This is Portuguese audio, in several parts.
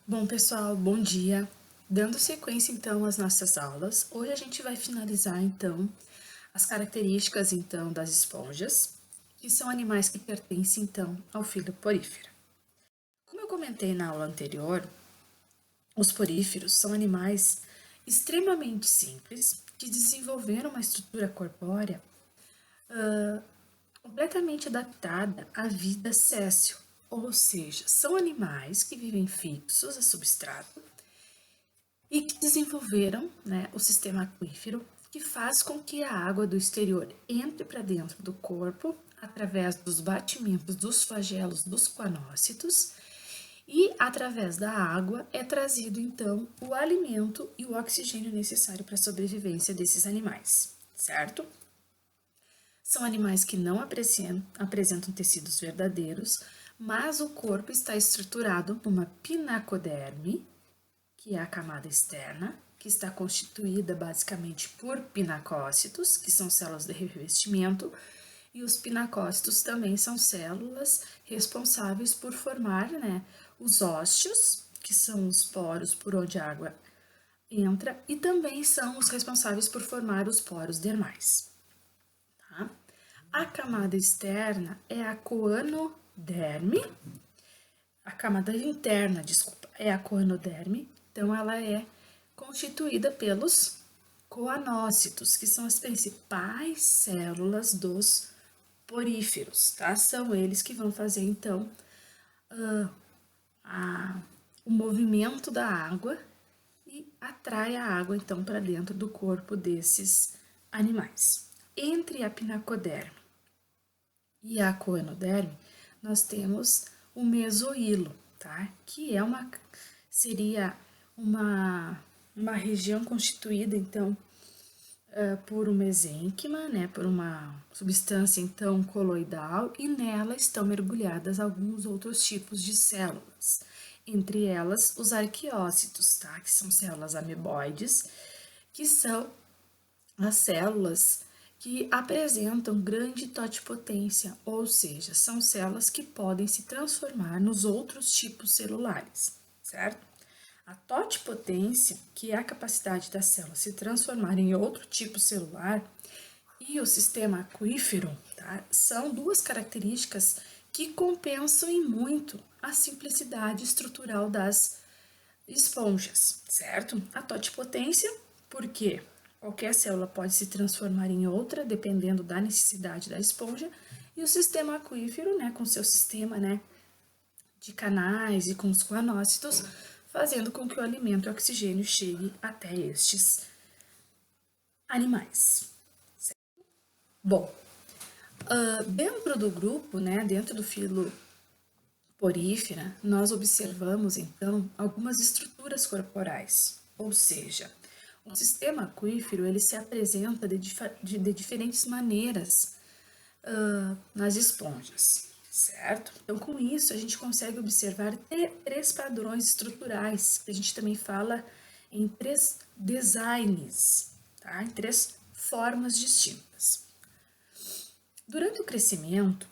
Bom, pessoal, bom dia. Dando sequência, então, às nossas aulas, hoje a gente vai finalizar, então, as características, então, das esponjas, que são animais que pertencem, então, ao filo porífero. Como eu comentei na aula anterior, os poríferos são animais extremamente simples, que desenvolveram uma estrutura corpórea completamente adaptada à vida séssil, ou seja, são animais que vivem fixos a substrato e que desenvolveram, o sistema aquífero, que faz com que a água do exterior entre para dentro do corpo através dos batimentos dos flagelos dos coanócitos e através da água é trazido então o alimento e o oxigênio necessário para a sobrevivência desses animais, certo? São animais que não apresentam tecidos verdadeiros, mas o corpo está estruturado numa pinacoderme, que é a camada externa, que está constituída basicamente por pinacócitos, que são células de revestimento, e os pinacócitos também são células responsáveis por formar, os ósteos, que são os poros por onde a água entra, e também são os responsáveis por formar os poros dermais. Tá? A camada externa é a coanoderme, a camada interna, desculpa, é a coanoderme, então ela é constituída pelos coanócitos, que são as principais células dos poríferos, tá? São eles que vão fazer, então, o movimento da água e atrai a água, então, para dentro do corpo desses animais. Entre a pinacoderme e a coanoderme, nós temos o mesohilo, tá? Que seria uma região constituída, então, por um mesênquima, por uma substância, então, coloidal, e nela estão mergulhadas alguns outros tipos de células, entre elas os arqueócitos, tá? Que são células ameboides, que são as células que apresentam grande totipotência, ou seja, são células que podem se transformar nos outros tipos celulares, certo? A totipotência, que é a capacidade da célula se transformar em outro tipo celular, e o sistema aquífero, tá? São duas características que compensam em muito a simplicidade estrutural das esponjas, certo? A totipotência, porque qualquer célula pode se transformar em outra, dependendo da necessidade da esponja, e o sistema aquífero, com seu sistema, de canais e com os coanócitos, fazendo com que o alimento e o oxigênio chegue até estes animais. Certo? Bom, dentro do grupo, dentro do filo porífera, nós observamos, então, algumas estruturas corporais, ou seja, o sistema aquífero ele se apresenta de diferentes maneiras nas esponjas, certo? Então, com isso, a gente consegue observar três padrões estruturais, que a gente também fala em três designs, tá? Em três formas distintas. Durante o crescimento,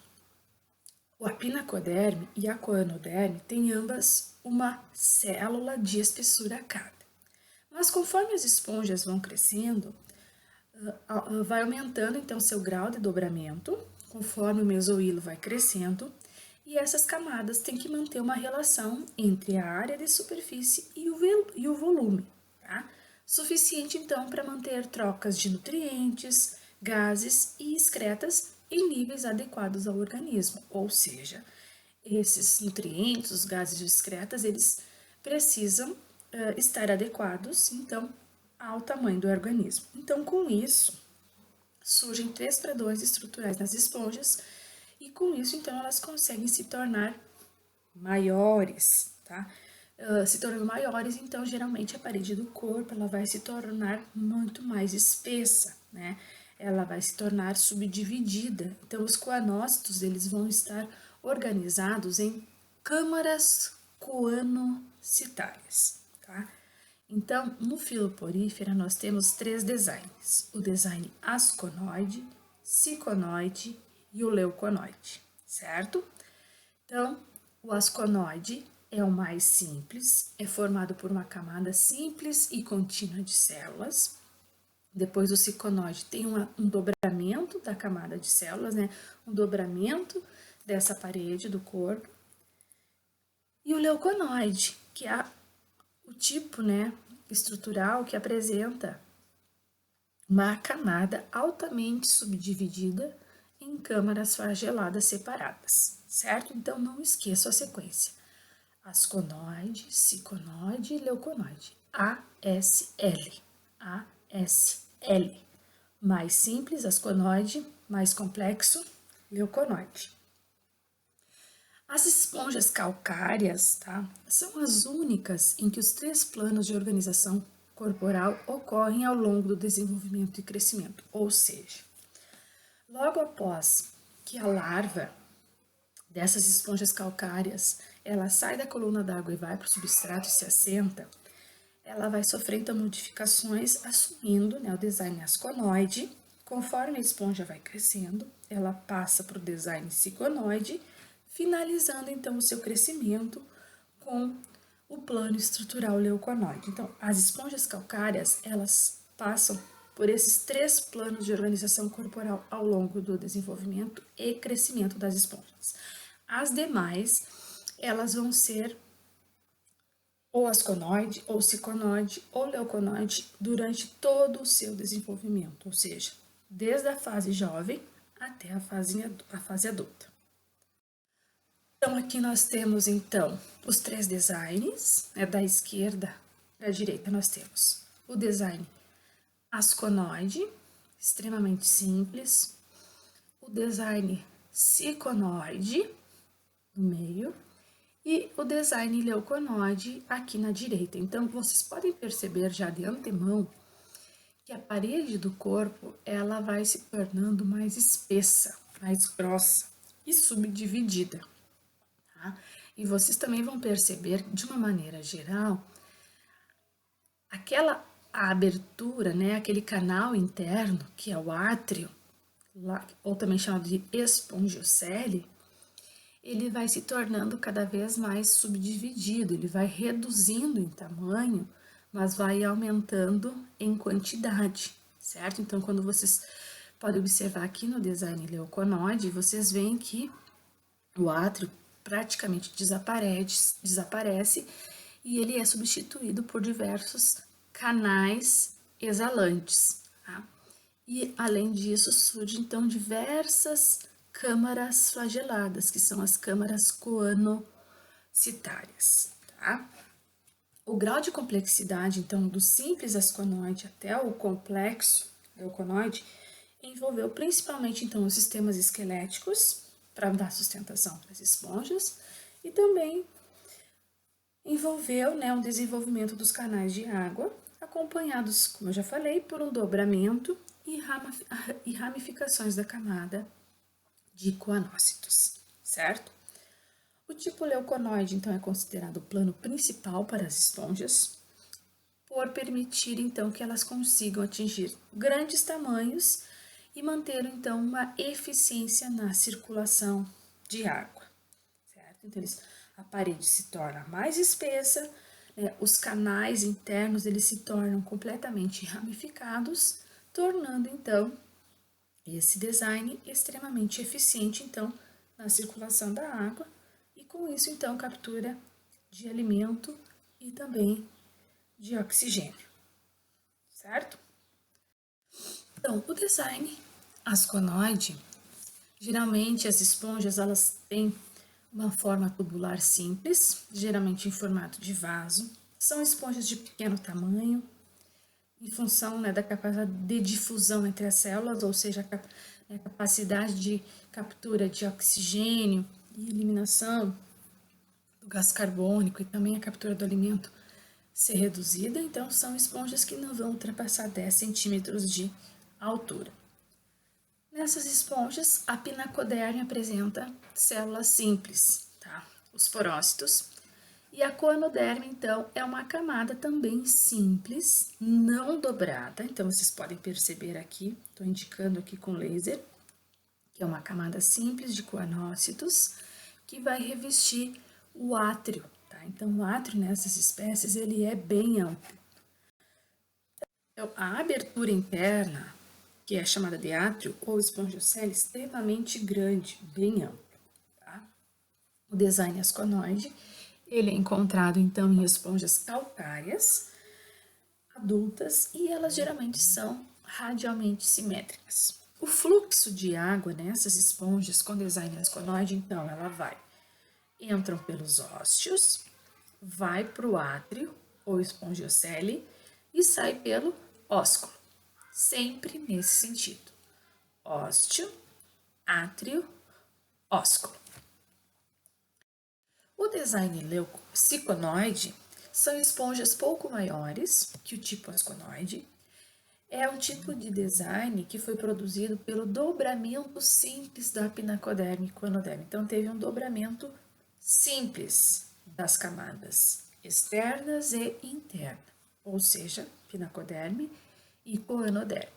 a pinacoderme e a coanoderme têm ambas uma célula de espessura cada. Mas conforme as esponjas vão crescendo, vai aumentando então seu grau de dobramento, conforme o mesohilo vai crescendo, e essas camadas têm que manter uma relação entre a área de superfície e o volume, tá? Suficiente então para manter trocas de nutrientes, gases e excretas em níveis adequados ao organismo, ou seja, esses nutrientes, os gases e excretas, eles precisam estar adequados, então, ao tamanho do organismo. Então, com isso, surgem três padrões estruturais nas esponjas e com isso, então, elas conseguem se tornar maiores, tá? Se tornando maiores, então, geralmente a parede do corpo, ela vai se tornar muito mais espessa, Ela vai se tornar subdividida. Então, os coanócitos, eles vão estar organizados em câmaras coanocitárias, tá? Então, no filo porífera, nós temos três designs: o design asconoide, ciconoide e o leuconoide, certo? Então, o asconoide é o mais simples, é formado por uma camada simples e contínua de células. Depois o ciconoide tem um dobramento da camada de células, né? Um dobramento dessa parede do corpo. E o leuconoide, que é o tipo, né, estrutural que apresenta uma camada altamente subdividida em câmaras flageladas separadas, certo? Então, não esqueça a sequência. Asconoide, ciconoide e leuconoide. ASL. ASL. Mais simples, asconoide. Mais complexo, leuconoide. As esponjas calcárias, tá, são as únicas em que os 3 planos de organização corporal ocorrem ao longo do desenvolvimento e crescimento, ou seja, logo após que a larva dessas esponjas calcárias, ela sai da coluna d'água e vai para o substrato e se assenta, ela vai sofrer então modificações assumindo, né, o design asconoide. Conforme a esponja vai crescendo, ela passa para o design ciconoide, finalizando então o seu crescimento com o plano estrutural leuconoide. Então, as esponjas calcárias, elas passam por esses 3 planos de organização corporal ao longo do desenvolvimento e crescimento das esponjas. As demais, elas vão ser ou asconoide, ou ciconoide, ou leuconoide durante todo o seu desenvolvimento, ou seja, desde a fase jovem até a fase adulta. Então, aqui nós temos, então, os 3 designs, né, da esquerda para a direita nós temos o design asconoide, extremamente simples, o design ciconoide, no meio, e o design leuconoide aqui na direita. Então, vocês podem perceber já de antemão que a parede do corpo, ela vai se tornando mais espessa, mais grossa e subdividida. Tá? E vocês também vão perceber, de uma maneira geral, aquela abertura, né, aquele canal interno, que é o átrio, ou também chamado de espongiocele, ele vai se tornando cada vez mais subdividido, ele vai reduzindo em tamanho, mas vai aumentando em quantidade, certo? Então, quando vocês podem observar aqui no design leuconoide, vocês veem que o átrio praticamente desaparece e ele é substituído por diversos canais exalantes, tá? E, além disso, surgem, então, diversas câmaras flageladas, que são as câmaras coanocitárias, tá? O grau de complexidade, então, do simples asconoide até o complexo leuconoide, envolveu principalmente, então, os sistemas esqueléticos, para dar sustentação para as esponjas, e também envolveu, né, o desenvolvimento dos canais de água, acompanhados, como eu já falei, por um dobramento e ramificações da camada de coanócitos, certo? O tipo leuconoide, então, é considerado o plano principal para as esponjas, por permitir, então, que elas consigam atingir grandes tamanhos e manter, então, uma eficiência na circulação de água, certo? Então, a parede se torna mais espessa, né, os canais internos, eles se tornam completamente ramificados, tornando, então, esse design extremamente eficiente, então, na circulação da água e, com isso, então, captura de alimento e também de oxigênio, certo? Então, o design asconoide, geralmente as esponjas, elas têm uma forma tubular simples, geralmente em formato de vaso, são esponjas de pequeno tamanho, em função, né, da capacidade de difusão entre as células, ou seja, a capacidade de captura de oxigênio e eliminação do gás carbônico e também a captura do alimento ser reduzida. Então, são esponjas que não vão ultrapassar 10 centímetros de altura. Nessas esponjas, a pinacoderme apresenta células simples, tá? Os porócitos. E a coanoderme, então, é uma camada também simples, não dobrada. Então, vocês podem perceber aqui, estou indicando aqui com laser, que é uma camada simples de coanócitos, que vai revestir o átrio, tá? Então, o átrio nessas espécies, ele é bem amplo. Então, a abertura interna, que é chamada de átrio ou espongiocele, é extremamente grande, bem ampla. Tá? O design asconoide, ele é encontrado, então, em esponjas calcárias, adultas, e elas geralmente são radialmente simétricas. O fluxo de água nessas esponjas com design asconoide, então, ela entram pelos ósteos, vai para o átrio ou espongiocele e sai pelo ósculo, sempre nesse sentido. Ósteo, átrio, ósculo. O design leucociconoide são esponjas pouco maiores que o tipo asconoide. É um tipo de design que foi produzido pelo dobramento simples da pinacoderme e coenoderme. Então, teve um dobramento simples das camadas externas e interna, ou seja, pinacoderme e coenoderme.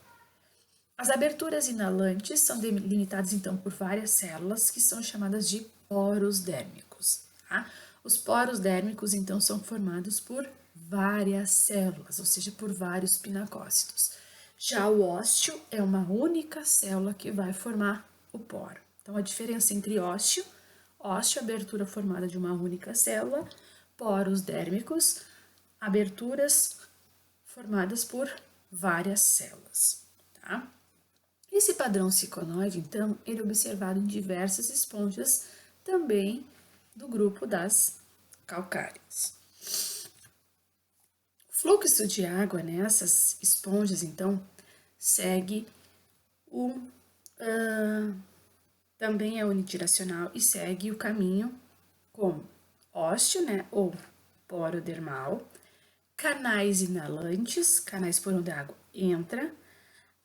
As aberturas inalantes são delimitadas, então, por várias células que são chamadas de poros dérmicos. Tá? Os poros dérmicos, então, são formados por várias células, ou seja, por vários pinacócitos. Já o ósteo é uma única célula que vai formar o poro. Então, a diferença entre ósteo, abertura formada de uma única célula, poros dérmicos, aberturas formadas por várias células, tá? Esse padrão ciconoide, então, ele é observado em diversas esponjas, também do grupo das calcárias. O fluxo de água nessas esponjas, então, segue também é unidirecional e segue o caminho como ósteo, né, ou poro dermal, canais inalantes, canais por onde a água entra,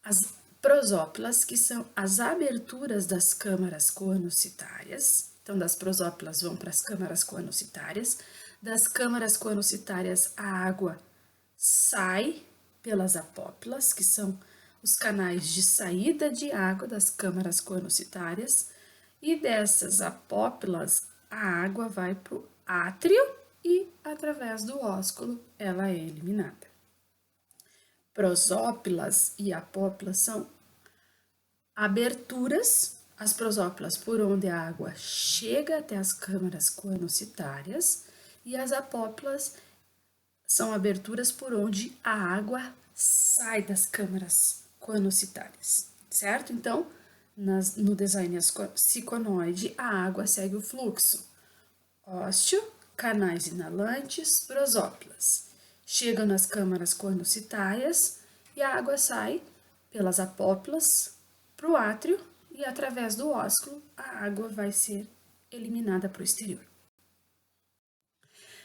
as prosópilas, que são as aberturas das câmaras coanocitárias. Então, das prosópilas vão para as câmaras coanocitárias. Das câmaras coanocitárias, a água sai pelas apópilas, que são os canais de saída de água das câmaras coanocitárias. E dessas apópilas, a água vai para o átrio e, através do ósculo, ela é eliminada. Prosópilas e apópilas são aberturas, as prosópilas por onde a água chega até as câmaras coanocitárias e as apópilas são aberturas por onde a água sai das câmaras coanocitárias, certo? Então, no design ciconoide, a água segue o fluxo. Ósteo, canais inalantes, prosópilas. Chega nas câmaras coanocitárias e a água sai pelas apópilas para o átrio e através do ósculo a água vai ser eliminada para o exterior.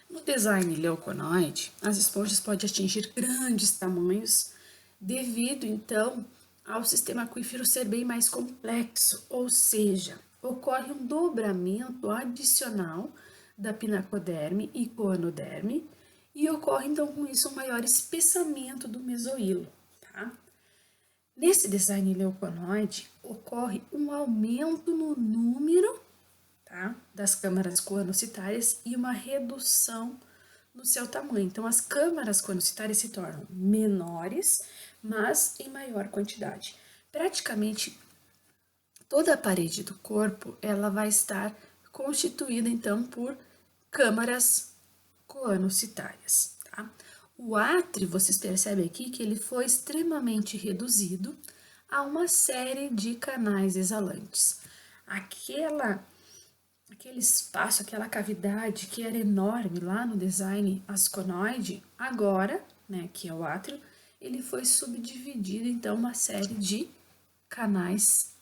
No design leuconoide, as esponjas podem atingir grandes tamanhos devido, então, ao sistema aquífero ser bem mais complexo, ou seja, ocorre um dobramento adicional da pinacoderme e coanoderme e ocorre, então, com isso, um maior espessamento do mesoílo, tá? Nesse design leuconoide, ocorre um aumento no número, tá, das câmaras coanocitárias e uma redução no seu tamanho. Então, as câmaras coanocitárias se tornam menores, mas em maior quantidade. Praticamente toda a parede do corpo, ela vai estar constituída, então, por câmaras coanocitárias, tá? O átrio, vocês percebem aqui que ele foi extremamente reduzido a uma série de canais exalantes. Aquele espaço, aquela cavidade que era enorme lá no design asconoide, agora, né, que é o átrio, ele foi subdividido, então, uma série de canais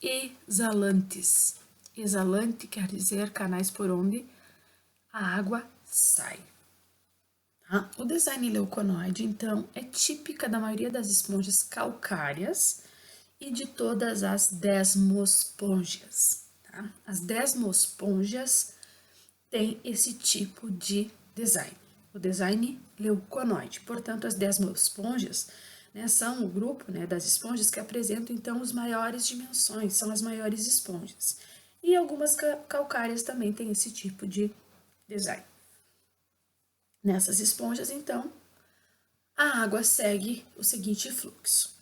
exalantes. Exalante quer dizer canais por onde a água sai. Tá? O design leuconoide, então, é típica da maioria das esponjas calcárias e de todas as desmosponjas. Tá? As desmosponjas têm esse tipo de design, o design leuconoide. Portanto, as desmosponjas, né, são o grupo, né, das esponjas que apresentam, então, as maiores dimensões, são as maiores esponjas. E algumas calcárias também têm esse tipo de design. Nessas esponjas, então, a água segue o seguinte fluxo: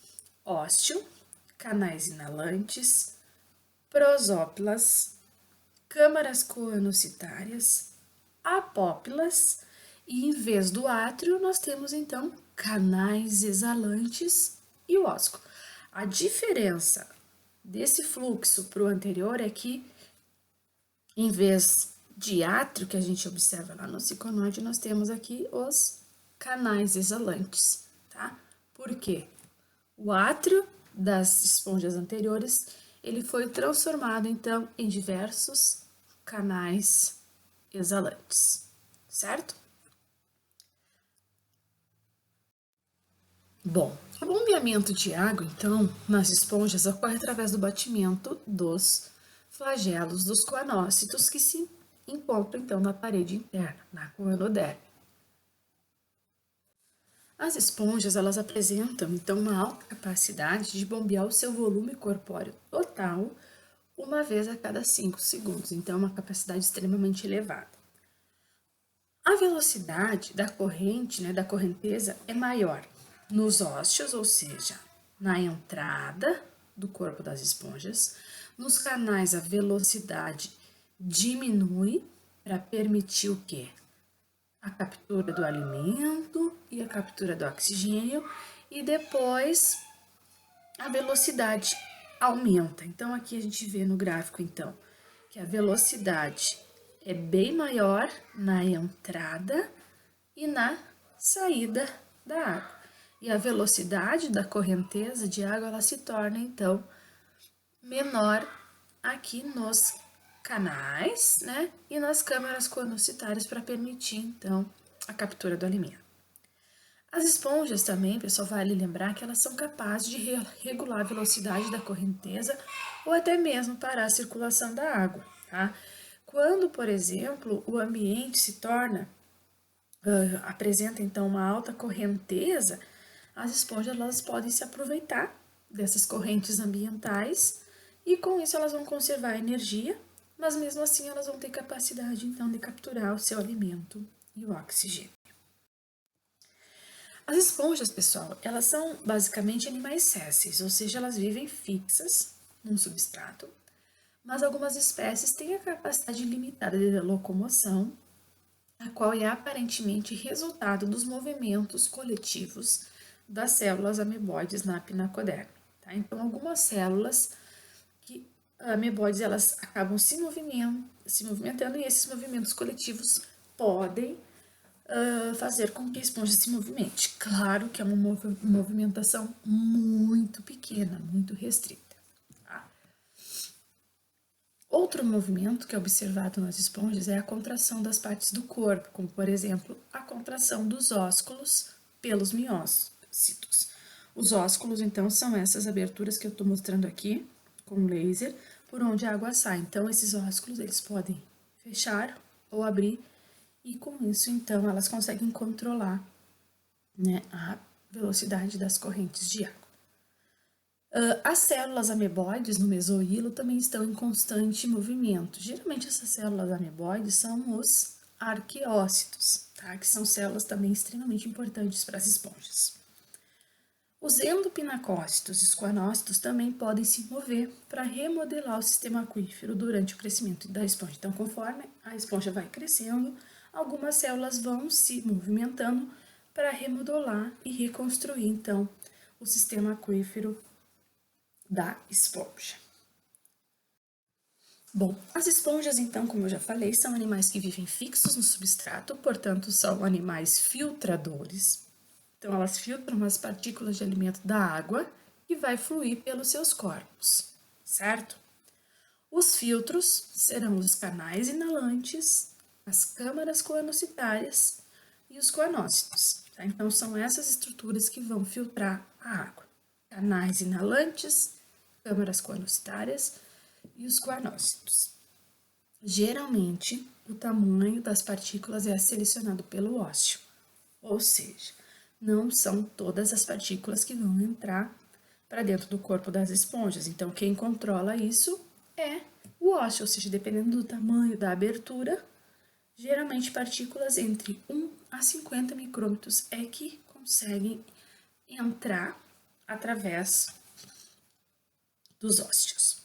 ósteo, canais inalantes, prosópilas, câmaras coanocitárias, apópilas e, em vez do átrio, nós temos então canais exalantes e o ósculo. A diferença desse fluxo para o anterior é que, em vez de átrio que a gente observa lá no ciconoide, nós temos aqui os canais exalantes, tá? Por quê? O átrio das esponjas anteriores, ele foi transformado, então, em diversos canais exalantes, certo? Bom, o bombeamento de água, então, nas esponjas ocorre através do batimento dos flagelos dos coanócitos que se encontram, então, na parede interna, na coanoderme. As esponjas, elas apresentam, então, uma alta capacidade de bombear o seu volume corpóreo total uma vez a cada 5 segundos, então, é uma capacidade extremamente elevada. A velocidade da corrente, da correnteza, é maior nos ósseos, ou seja, na entrada do corpo das esponjas. Nos canais, a velocidade diminui para permitir o quê? A captura do alimento e a captura do oxigênio, e depois a velocidade aumenta. Então, aqui a gente vê no gráfico, então, que a velocidade é bem maior na entrada e na saída da água. E a velocidade da correnteza de água, ela se torna, então, menor aqui nos canais, e nas câmaras coanocitárias para permitir, então, a captura do alimento. As esponjas também, pessoal, vale lembrar que elas são capazes de regular a velocidade da correnteza ou até mesmo parar a circulação da água, tá? Quando, por exemplo, o ambiente se torna, apresenta então uma alta correnteza, as esponjas elas podem se aproveitar dessas correntes ambientais e com isso elas vão conservar a energia, mas mesmo assim elas vão ter capacidade então de capturar o seu alimento e o oxigênio. As esponjas, pessoal, elas são basicamente animais sésseis, ou seja, elas vivem fixas num substrato, mas algumas espécies têm a capacidade limitada de locomoção, a qual é aparentemente resultado dos movimentos coletivos das células ameboides na pinacoderme. Tá? Então, algumas células ameboides elas acabam se movimentando e esses movimentos coletivos podem fazer com que a esponja se movimente. Claro que é uma movimentação muito pequena, muito restrita. Tá? Outro movimento que é observado nas esponjas é a contração das partes do corpo, como por exemplo a contração dos ósculos pelos miócitos. Os ósculos, então, são essas aberturas que eu estou mostrando aqui com laser, por onde a água sai. Então, esses ósculos eles podem fechar ou abrir e com isso, então, elas conseguem controlar a velocidade das correntes de água. As células ameboides no mesohilo também estão em constante movimento. Geralmente, essas células ameboides são os arqueócitos, tá? Que são células também extremamente importantes para as esponjas. Os endopinacócitos e os coanócitos também podem se mover para remodelar o sistema aquífero durante o crescimento da esponja. Então, conforme a esponja vai crescendo, algumas células vão se movimentando para remodelar e reconstruir, então, o sistema aquífero da esponja. Bom, as esponjas, então, como eu já falei, são animais que vivem fixos no substrato, portanto, são animais filtradores. Então, elas filtram as partículas de alimento da água que vai fluir pelos seus corpos, certo? Os filtros serão os canais inalantes, as câmaras coanocitárias e os coanócitos. Tá? Então, são essas estruturas que vão filtrar a água. Canais inalantes, câmaras coanocitárias e os coanócitos. Geralmente, o tamanho das partículas é selecionado pelo ósseo, ou seja, não são todas as partículas que vão entrar para dentro do corpo das esponjas. Então, quem controla isso é o ósseo, ou seja, dependendo do tamanho da abertura, Geralmente, partículas entre 1 a 50 micrômetros é que conseguem entrar através dos ósseos.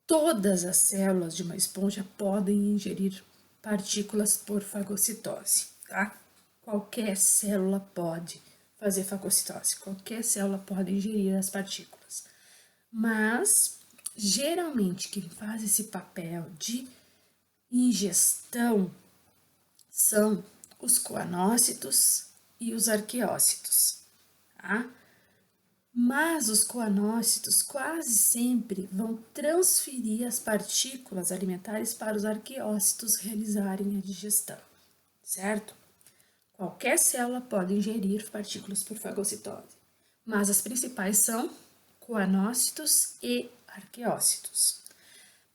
Todas as células de uma esponja podem ingerir partículas por fagocitose, tá? Qualquer célula pode fazer fagocitose, qualquer célula pode ingerir as partículas. Mas, geralmente, quem faz esse papel de ingestão são os coanócitos e os arqueócitos, tá? Mas os coanócitos quase sempre vão transferir as partículas alimentares para os arqueócitos realizarem a digestão, certo? Qualquer célula pode ingerir partículas por fagocitose, mas as principais são coanócitos e arqueócitos.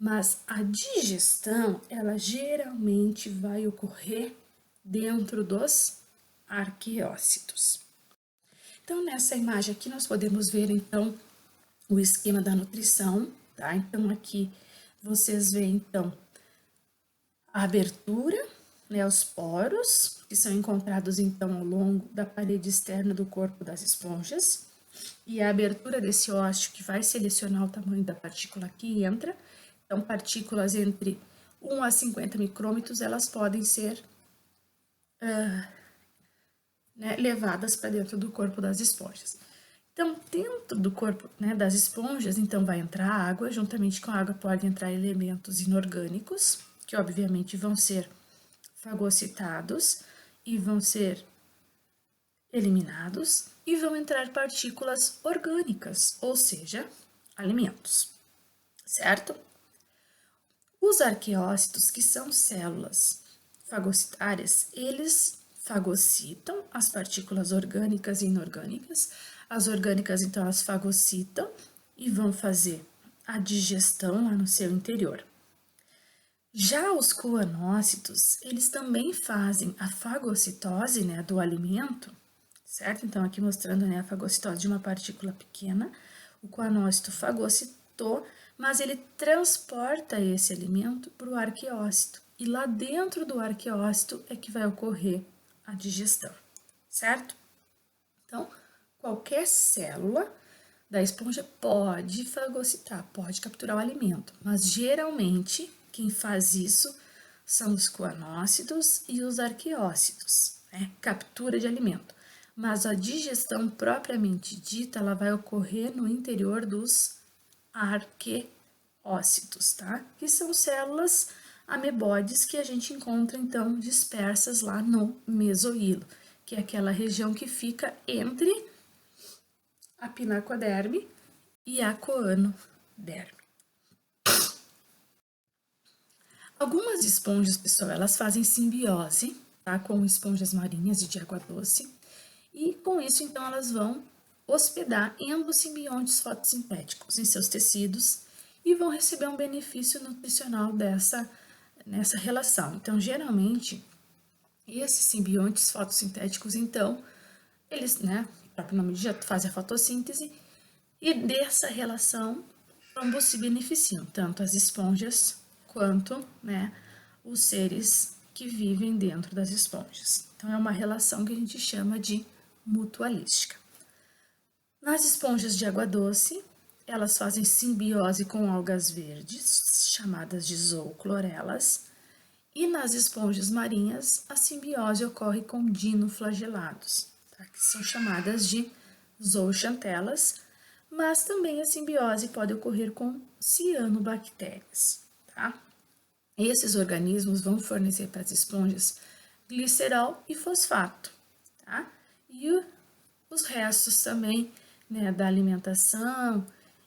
Mas a digestão, ela geralmente vai ocorrer dentro dos arqueócitos. Então, nessa imagem aqui, nós podemos ver, então, o esquema da nutrição, tá? Então, aqui vocês veem, então, a abertura, né, os poros, que são encontrados, então, ao longo da parede externa do corpo das esponjas, e a abertura desse ósseo que vai selecionar o tamanho da partícula que entra. Então, partículas entre 1 a 50 micrômetros, elas podem ser levadas para dentro do corpo das esponjas. Então, dentro do corpo, né, das esponjas, então vai entrar água, juntamente com a água podem entrar elementos inorgânicos, que obviamente vão ser fagocitados e vão ser eliminados, e vão entrar partículas orgânicas, ou seja, alimentos, certo? Os arqueócitos, que são células fagocitárias, eles fagocitam as partículas orgânicas e inorgânicas. As orgânicas, então, elas fagocitam e vão fazer a digestão lá no seu interior. Já os coanócitos, eles também fazem a fagocitose, né, do alimento, certo? Então, aqui mostrando, né, a fagocitose de uma partícula pequena. O coanócito fagocitou, mas ele transporta esse alimento para o arqueócito. E lá dentro do arqueócito é que vai ocorrer a digestão, certo? Então, qualquer célula da esponja pode fagocitar, pode capturar o alimento, mas geralmente quem faz isso são os coanócitos e os arqueócitos, né? Captura de alimento. Mas a digestão propriamente dita, ela vai ocorrer no interior dos arqueócitos, tá? Que são células ameboides que a gente encontra, então, dispersas lá no mesoílo, que é aquela região que fica entre a pinacoderme e a coanoderme. Algumas esponjas, pessoal, elas fazem simbiose, tá? Com esponjas marinhas e de água doce. E com isso, então, elas vão hospedar endosimbiontes fotossintéticos em seus tecidos e vão receber um benefício nutricional nessa relação. Então, geralmente, esses simbiontes fotossintéticos, então, eles, né, o próprio nome já fazem a fotossíntese, e dessa relação, ambos se beneficiam, tanto as esponjas quanto, né, os seres que vivem dentro das esponjas. Então, é uma relação que a gente chama de mutualística. Nas esponjas de água doce, elas fazem simbiose com algas verdes, chamadas de zooclorelas, e nas esponjas marinhas, a simbiose ocorre com dinoflagelados, tá? Que são chamadas de zooxantelas, mas também a simbiose pode ocorrer com cianobactérias, tá? Esses organismos vão fornecer para as esponjas glicerol e fosfato, tá? E os restos também, né, da alimentação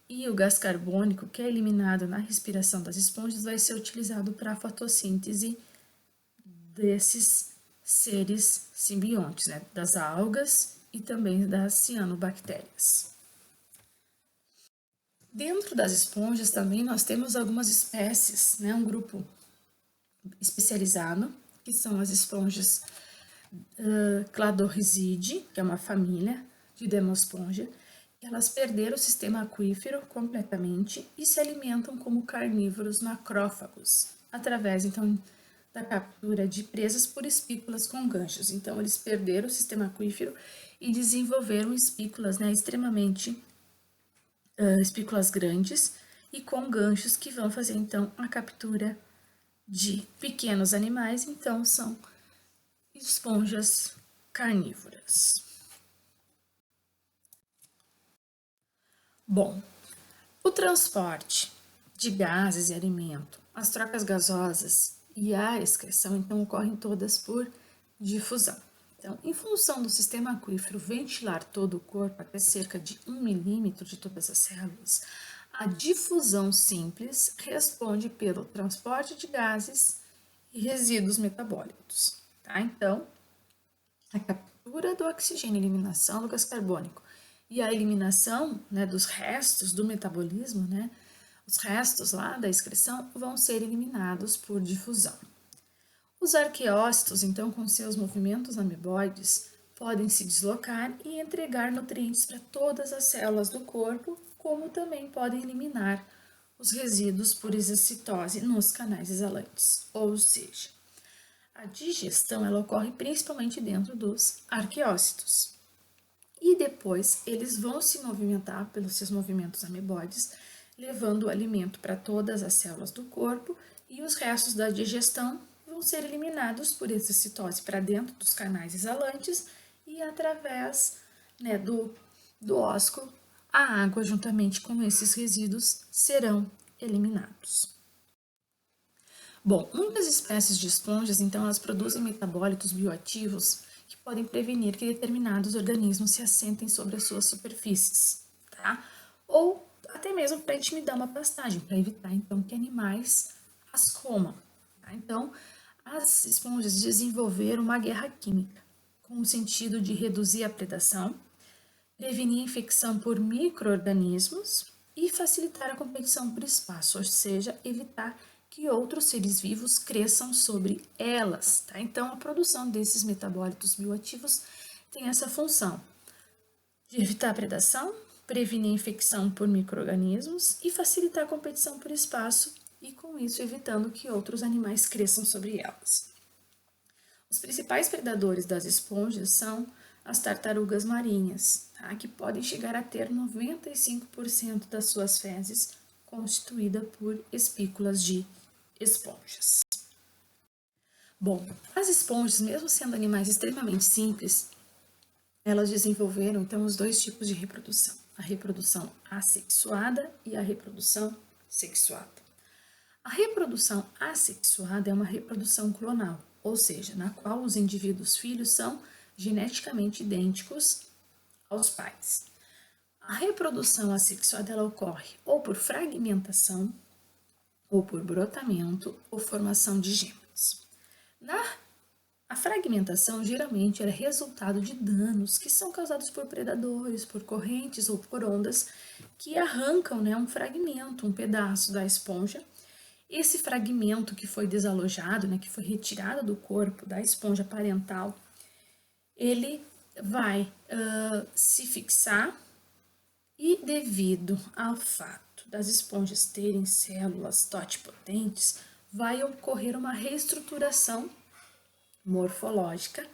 e o gás carbônico que é eliminado na respiração das esponjas vai ser utilizado para a fotossíntese desses seres simbiontes, né, das algas e também das cianobactérias. Dentro das esponjas também nós temos algumas espécies, né, um grupo especializado, que são as esponjas Cladorhizidae, que é uma família de demosponja. Elas perderam o sistema aquífero completamente e se alimentam como carnívoros macrófagos, através, então, da captura de presas por espículas com ganchos. Então, eles perderam o sistema aquífero e desenvolveram espículas, né, espículas grandes e com ganchos que vão fazer, então, a captura de pequenos animais. Então, são esponjas carnívoras. Bom, o transporte de gases e alimento, as trocas gasosas e a excreção, então, ocorrem todas por difusão. Então, em função do sistema aquífero ventilar todo o corpo até cerca de 1 milímetro de todas as células, a difusão simples responde pelo transporte de gases e resíduos metabólicos. Tá? Então, a captura do oxigênio, a eliminação do gás carbônico e a eliminação, né, dos restos do metabolismo, né, os restos lá da excreção vão ser eliminados por difusão. Os arqueócitos, então, com seus movimentos ameboides, podem se deslocar e entregar nutrientes para todas as células do corpo, como também podem eliminar os resíduos por exocitose nos canais exalantes, ou seja, a digestão ela ocorre principalmente dentro dos arqueócitos. E depois eles vão se movimentar pelos seus movimentos ameboides, levando o alimento para todas as células do corpo, e os restos da digestão vão ser eliminados por exocitose para dentro dos canais exalantes e através, né, do ósculo, a água juntamente com esses resíduos serão eliminados. Bom, muitas espécies de esponjas, então, elas produzem metabólitos bioativos que podem prevenir que determinados organismos se assentem sobre as suas superfícies, tá? Ou até mesmo para intimidar uma pastagem, para evitar, então, que animais as comam. Tá? Então, as esponjas desenvolveram uma guerra química, com o sentido de reduzir a predação, prevenir a infecção por micro-organismos e facilitar a competição por espaço, ou seja, evitar que outros seres vivos cresçam sobre elas. Tá? Então, a produção desses metabólitos bioativos tem essa função de evitar a predação, prevenir a infecção por micro-organismos e facilitar a competição por espaço, e com isso evitando que outros animais cresçam sobre elas. Os principais predadores das esponjas são as tartarugas marinhas, tá? Que podem chegar a ter 95% das suas fezes constituída por espículas de esponjas. Bom, as esponjas, mesmo sendo animais extremamente simples, elas desenvolveram então os dois tipos de reprodução: a reprodução assexuada e a reprodução sexuada. A reprodução assexuada é uma reprodução clonal, ou seja, na qual os indivíduos filhos são geneticamente idênticos aos pais. A reprodução assexuada ela ocorre ou por fragmentação, ou por brotamento ou formação de gêmeos. A fragmentação geralmente é resultado de danos que são causados por predadores, por correntes ou por ondas que arrancam, né, um fragmento, um pedaço da esponja. Esse fragmento que foi desalojado, né, que foi retirado do corpo da esponja parental, ele vai se fixar, e devido ao fato das esponjas terem células totipotentes, vai ocorrer uma reestruturação morfológica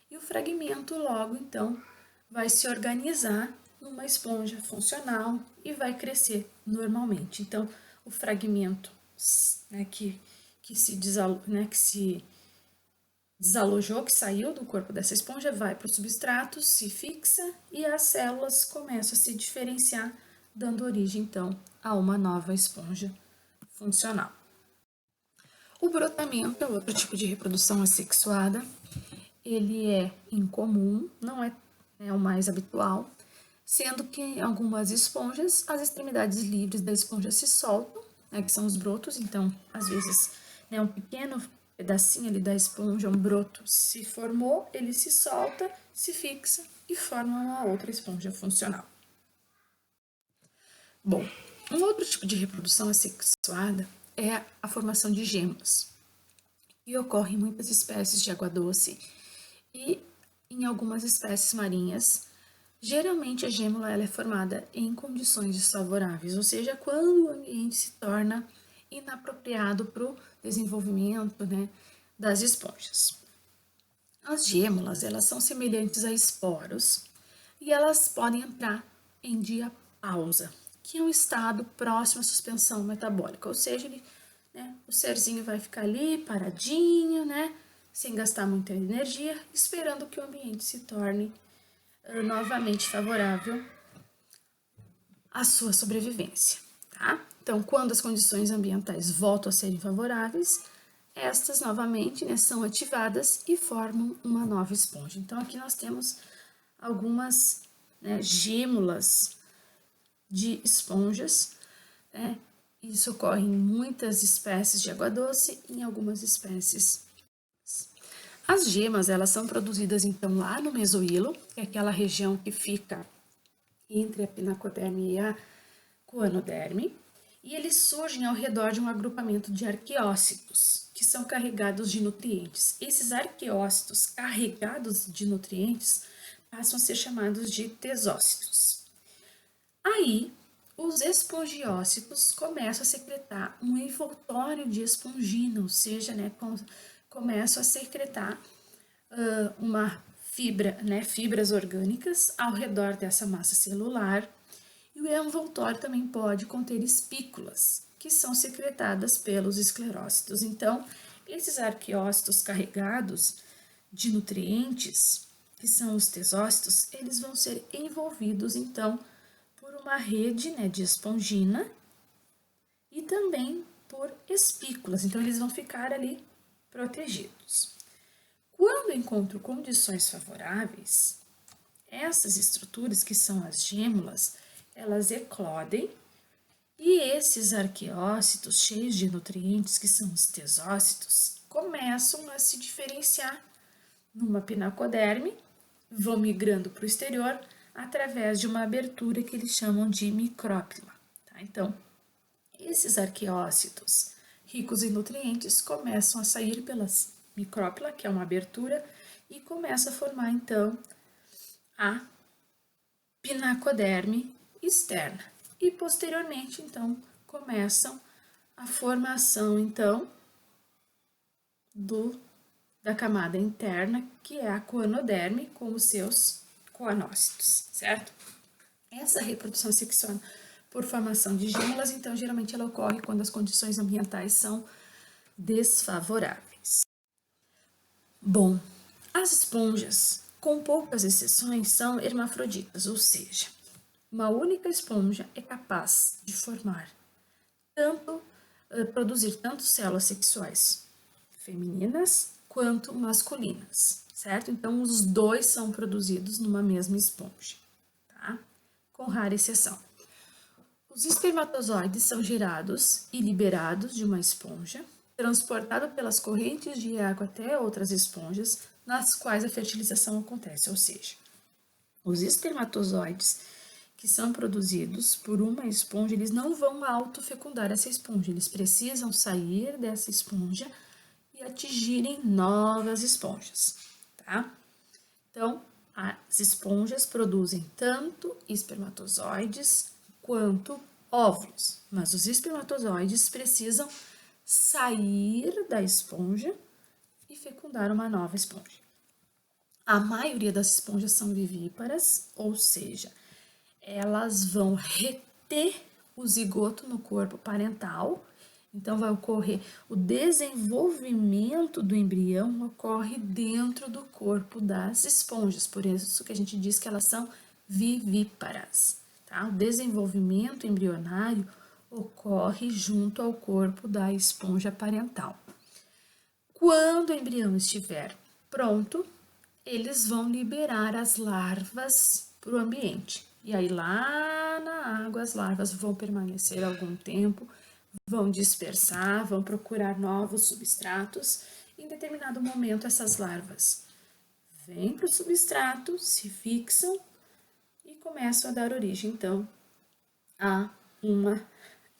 e o fragmento logo então vai se organizar numa esponja funcional e vai crescer normalmente. Então, o fragmento, né, que se desalojou, que saiu do corpo dessa esponja, vai para o substrato, se fixa e as células começam a se diferenciar, dando origem, então, a uma nova esponja funcional. O brotamento é outro tipo de reprodução assexuada. Ele é incomum, não é o mais habitual, sendo que em algumas esponjas, as extremidades livres da esponja se soltam, né, que são os brotos, então, às vezes, né, um pequeno pedacinho ali da esponja, um broto se formou, ele se solta, se fixa e forma uma outra esponja funcional. Bom, um outro tipo de reprodução assexuada é a formação de gêmeos, que ocorre em muitas espécies de água doce e em algumas espécies marinhas. Geralmente a gêmula ela é formada em condições desfavoráveis, ou seja, quando o ambiente se torna inapropriado para o desenvolvimento, né, das esponjas. As gêmulas, elas são semelhantes a esporos e elas podem entrar em diapausa, que é um estado próximo à suspensão metabólica, ou seja, o serzinho vai ficar ali paradinho, sem gastar muita energia, esperando que o ambiente se torne novamente favorável à sua sobrevivência, tá? Então, quando as condições ambientais voltam a serem favoráveis, estas novamente são ativadas e formam uma nova esponja. Então, aqui nós temos algumas gêmulas de esponjas, Isso ocorre em muitas espécies de água doce e em algumas espécies. As gemas, elas são produzidas então lá no mesoílo, que é aquela região que fica entre a pinacoderme e a coanoderme, e eles surgem ao redor de um agrupamento de arqueócitos, que são carregados de nutrientes. Esses arqueócitos carregados de nutrientes passam a ser chamados de tesócitos. Aí, os espongiócitos começam a secretar um envoltório de espongina, ou seja, começam a secretar uma fibra, fibras orgânicas ao redor dessa massa celular. E o envoltório também pode conter espículas, que são secretadas pelos esclerócitos. Então, esses arqueócitos carregados de nutrientes, que são os tesócitos, eles vão ser envolvidos, então, por uma rede de espongina e também por espículas. Então, eles vão ficar ali protegidos. Quando encontro condições favoráveis, essas estruturas, que são as gêmulas, elas eclodem e esses arqueócitos cheios de nutrientes, que são os tesócitos, começam a se diferenciar numa pinacoderme, vão migrando para o exterior através de uma abertura que eles chamam de micrópila. Tá? Então, esses arqueócitos ricos em nutrientes começam a sair pelas micrópila, que é uma abertura, e começa a formar então a pinacoderme externa. E posteriormente, então, começam a formação, então, da camada interna, que é a coanoderme, com os seus coanócitos, certo? Essa reprodução sexual por formação de gêmulas, então, geralmente ela ocorre quando as condições ambientais são desfavoráveis. Bom, as esponjas, com poucas exceções, são hermafroditas, ou seja, uma única esponja é capaz de produzir tanto células sexuais femininas quanto masculinas, certo? Então, os dois são produzidos numa mesma esponja, tá? Com rara exceção. Os espermatozoides são gerados e liberados de uma esponja, transportado pelas correntes de água até outras esponjas, nas quais a fertilização acontece, ou seja, os espermatozoides que são produzidos por uma esponja, eles não vão autofecundar essa esponja, eles precisam sair dessa esponja e atingirem novas esponjas, tá? Então, as esponjas produzem tanto espermatozoides quanto óvulos, mas os espermatozoides precisam sair da esponja e fecundar uma nova esponja. A maioria das esponjas são vivíparas, ou seja, elas vão reter o zigoto no corpo parental, então vai ocorrer o desenvolvimento do embrião ocorre dentro do corpo das esponjas, por isso que a gente diz que elas são vivíparas, tá? O desenvolvimento embrionário ocorre junto ao corpo da esponja parental. Quando o embrião estiver pronto, eles vão liberar as larvas para o ambiente. E aí, lá na água, as larvas vão permanecer algum tempo, vão dispersar, vão procurar novos substratos. Em determinado momento, essas larvas vêm para o substrato, se fixam e começam a dar origem, então, a uma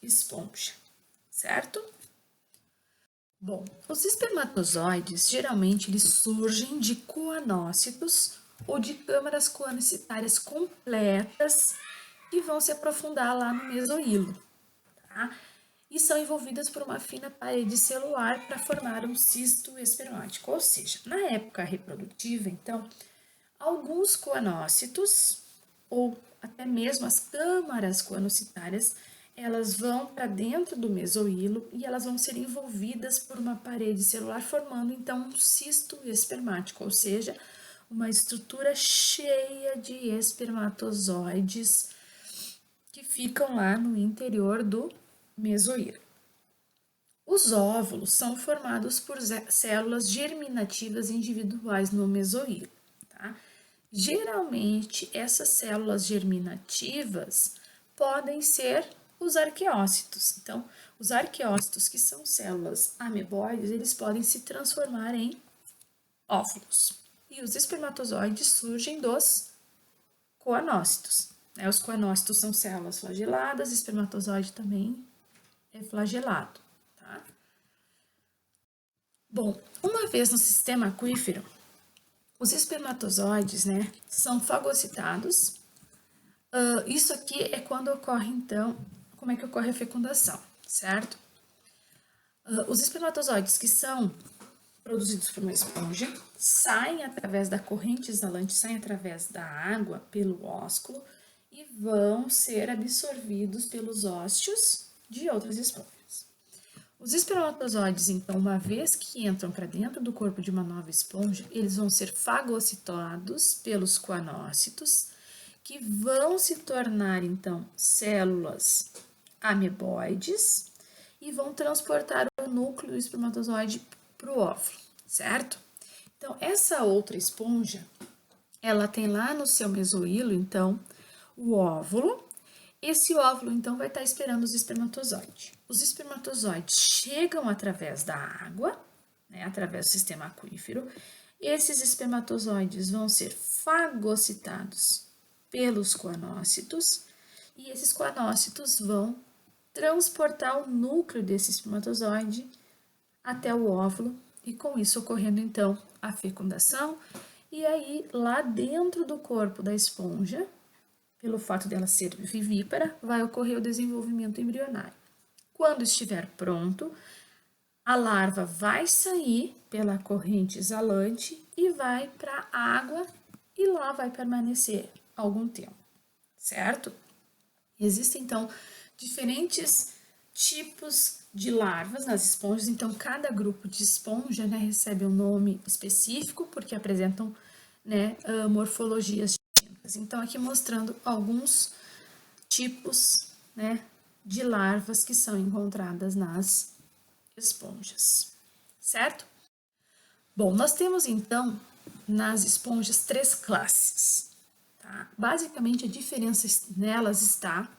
esponja, certo? Bom, os espermatozoides, geralmente, eles surgem de coanócitos ou de câmaras coanocitárias completas que vão se aprofundar lá no mesoílo, tá? e são envolvidas por uma fina parede celular para formar um cisto espermático. Ou seja, na época reprodutiva, então, alguns coanócitos, ou até mesmo as câmaras coanocitárias, elas vão para dentro do mesoílo e elas vão ser envolvidas por uma parede celular, formando então um cisto espermático, ou seja, uma estrutura cheia de espermatozoides que ficam lá no interior do mesoílo. Os óvulos são formados por células germinativas individuais no mesoílo, tá? Geralmente, essas células germinativas podem ser os arqueócitos. Então, os arqueócitos, que são células ameboides, eles podem se transformar em óvulos. E os espermatozoides surgem dos coanócitos. Os coanócitos são células flageladas, espermatozoide também é flagelado. Tá? Bom, uma vez no sistema aquífero, os espermatozoides, são fagocitados. Isso aqui é quando ocorre, então, como é que ocorre a fecundação, certo? Os espermatozoides que são produzidos por uma esponja saem através da corrente exalante, saem através da água pelo ósculo e vão ser absorvidos pelos ósteos de outras esponjas. Os espermatozoides, então, uma vez que entram para dentro do corpo de uma nova esponja, eles vão ser fagocitados pelos coanócitos, que vão se tornar, então, células ameboides e vão transportar o núcleo do espermatozoide para o óvulo, certo? Então, essa outra esponja, ela tem lá no seu mesoílo, então, o óvulo. Esse óvulo, então, vai estar esperando os espermatozoides. Os espermatozoides chegam através da água, através do sistema aquífero. Esses espermatozoides vão ser fagocitados pelos coanócitos e esses coanócitos vão transportar o núcleo desse espermatozoide até o óvulo e com isso ocorrendo então a fecundação e aí lá dentro do corpo da esponja, pelo fato dela ser vivípara, vai ocorrer o desenvolvimento embrionário. Quando estiver pronto, a larva vai sair pela corrente exalante e vai para a água e lá vai permanecer algum tempo, certo? Existem, então, diferentes tipos de larvas nas esponjas, então cada grupo de esponja recebe um nome específico porque apresentam morfologias distintas. Então, aqui mostrando alguns tipos de larvas que são encontradas nas esponjas, certo? Bom, nós temos então nas esponjas 3 classes. Tá? Basicamente, a diferença nelas está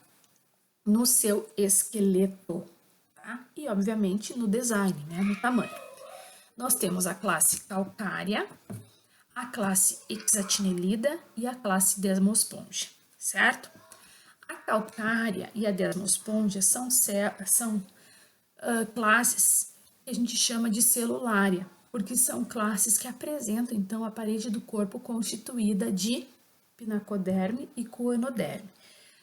no seu esqueleto, tá? E obviamente no design, no tamanho. Nós temos a classe calcária, a classe hexatinelida e a classe desmosponja, certo? A calcária e a desmosponja são classes que a gente chama de celulária, porque são classes que apresentam, então, a parede do corpo constituída de pinacoderme e coenoderme.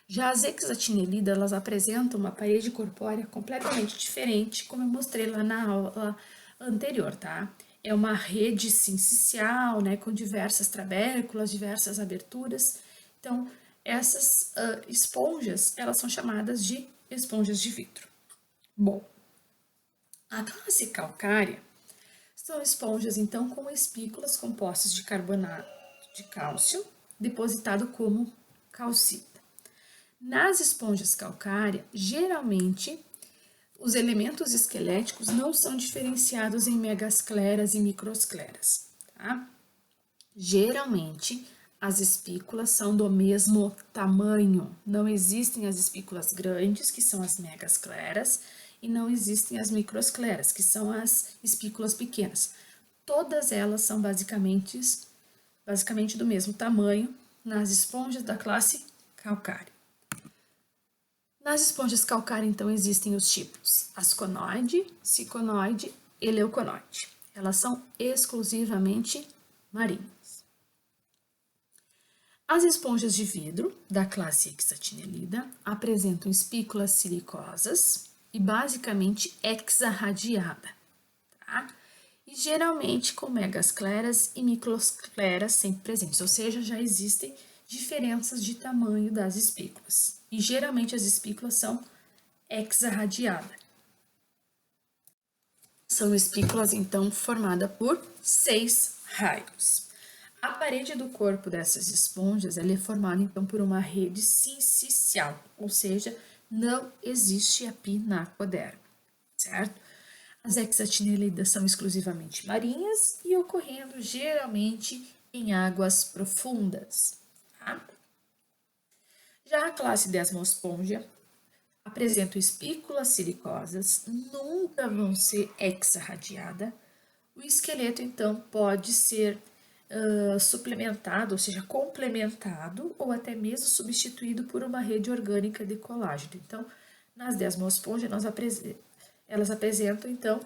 Já as hexatinelidas, elas apresentam uma parede corpórea completamente diferente, como eu mostrei lá na aula anterior, tá? É uma rede sincicial, com diversas trabéculas, diversas aberturas. Então, essas esponjas, elas são chamadas de esponjas de vidro. Bom, a classe calcária são esponjas, então, com espículas compostas de carbonato de cálcio, depositado como calcita. Nas esponjas calcárias, geralmente, os elementos esqueléticos não são diferenciados em megascleras e microscleras, tá? Geralmente, as espículas são do mesmo tamanho. Não existem as espículas grandes, que são as megascleras, e não existem as microscleras, que são as espículas pequenas. Todas elas são basicamente do mesmo tamanho nas esponjas da classe calcária. Nas esponjas calcárias, então, existem os tipos asconoide, ciconoide e leuconoide. Elas são exclusivamente marinhas. As esponjas de vidro, da classe hexatinelida, apresentam espículas silicosas e basicamente hexarradiada, tá? E geralmente com megascleras e microscleras sempre presentes, ou seja, já existem diferenças de tamanho das espículas. E geralmente as espículas são hexarradiadas. São espículas, então, formadas por 6 raios. A parede do corpo dessas esponjas ela é formada, então, por uma rede sincicial, ou seja, não existe a pinacoderma, certo? As hexatinelidas são exclusivamente marinhas e ocorrendo geralmente em águas profundas. Tá? Já a classe Desmospongia apresenta espículas silicosas, nunca vão ser hexarradiadas. O esqueleto, então, pode ser suplementado, ou seja, complementado ou até mesmo substituído por uma rede orgânica de colágeno. Então, nas Desmospongia, elas apresentam, então,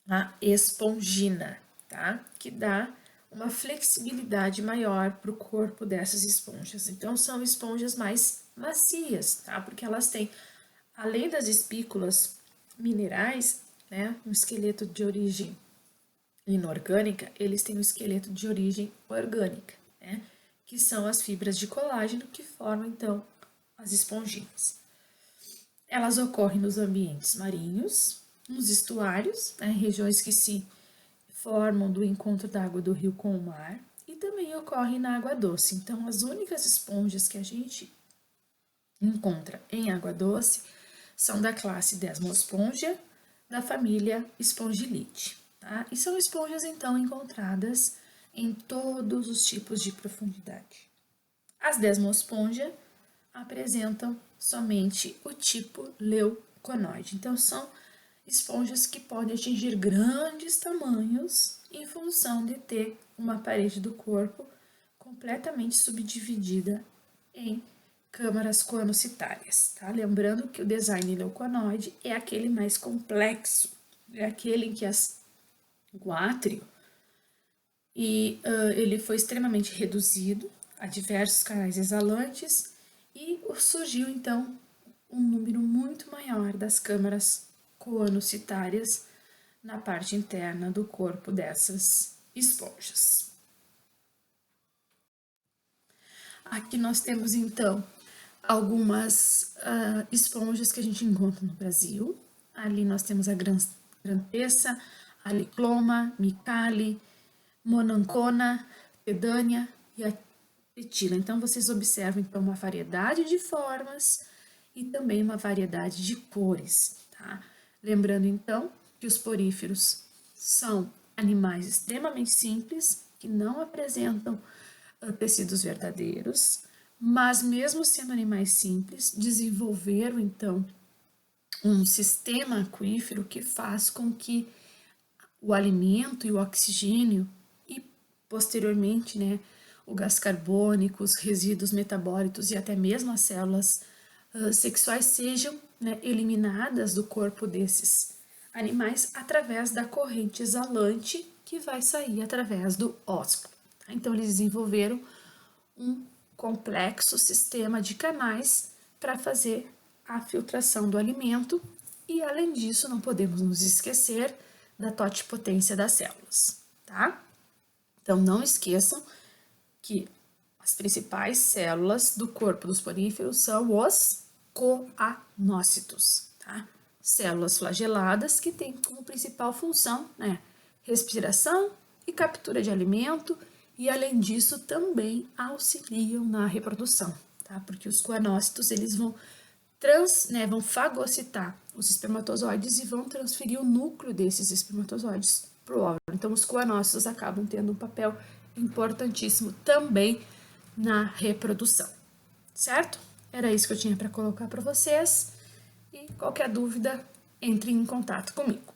a espongina, tá? Que dá uma flexibilidade maior para o corpo dessas esponjas. Então, são esponjas mais macias, tá? Porque elas têm, além das espículas minerais, né, um esqueleto de origem inorgânica, eles têm um esqueleto de origem orgânica, né? Que são as fibras de colágeno que formam, então, as esponjinhas. Elas ocorrem nos ambientes marinhos, nos estuários, né, regiões que se formam do encontro da água do rio com o mar, e também ocorrem na água doce. Então, as únicas esponjas que a gente encontra em água doce são da classe Desmospongia, da família Spongylite. Tá? E são esponjas, então, encontradas em todos os tipos de profundidade. As Desmospongia apresentam somente o tipo leuconoide. Então, são esponjas que podem atingir grandes tamanhos em função de ter uma parede do corpo completamente subdividida em câmaras coanocitárias, tá? Lembrando que o design leuconoide é aquele mais complexo, é aquele em que o átrio ele foi extremamente reduzido a diversos canais exalantes e surgiu, então, um número muito maior das câmaras coanocitárias na parte interna do corpo dessas esponjas. Aqui nós temos, então, algumas esponjas que a gente encontra no Brasil. Ali nós temos a Granthessa, a Licloma, Micale, Monancona, Pedânia e a Petila. Então, vocês observam, então, uma variedade de formas e também uma variedade de cores, tá? Lembrando, então, que os poríferos são animais extremamente simples, que não apresentam tecidos verdadeiros, mas mesmo sendo animais simples, desenvolveram, então, um sistema aquífero que faz com que o alimento e o oxigênio e, posteriormente, né, o gás carbônico, os resíduos metabólitos e até mesmo as células sexuais sejam, né, eliminadas do corpo desses animais através da corrente exalante que vai sair através do ósculo. Tá? Então, eles desenvolveram um complexo sistema de canais para fazer a filtração do alimento e, além disso, não podemos nos esquecer da totipotência das células, tá? Então, não esqueçam que as principais células do corpo dos poríferos são os coanócitos, tá? Células flageladas que têm como principal função, né, respiração e captura de alimento e, além disso, também auxiliam na reprodução, tá? Porque os coanócitos, eles vão fagocitar os espermatozoides e vão transferir o núcleo desses espermatozoides para o óvulo. Então, os coanócitos acabam tendo um papel importantíssimo também na reprodução, certo? Era isso que eu tinha para colocar para vocês e qualquer dúvida, entre em contato comigo.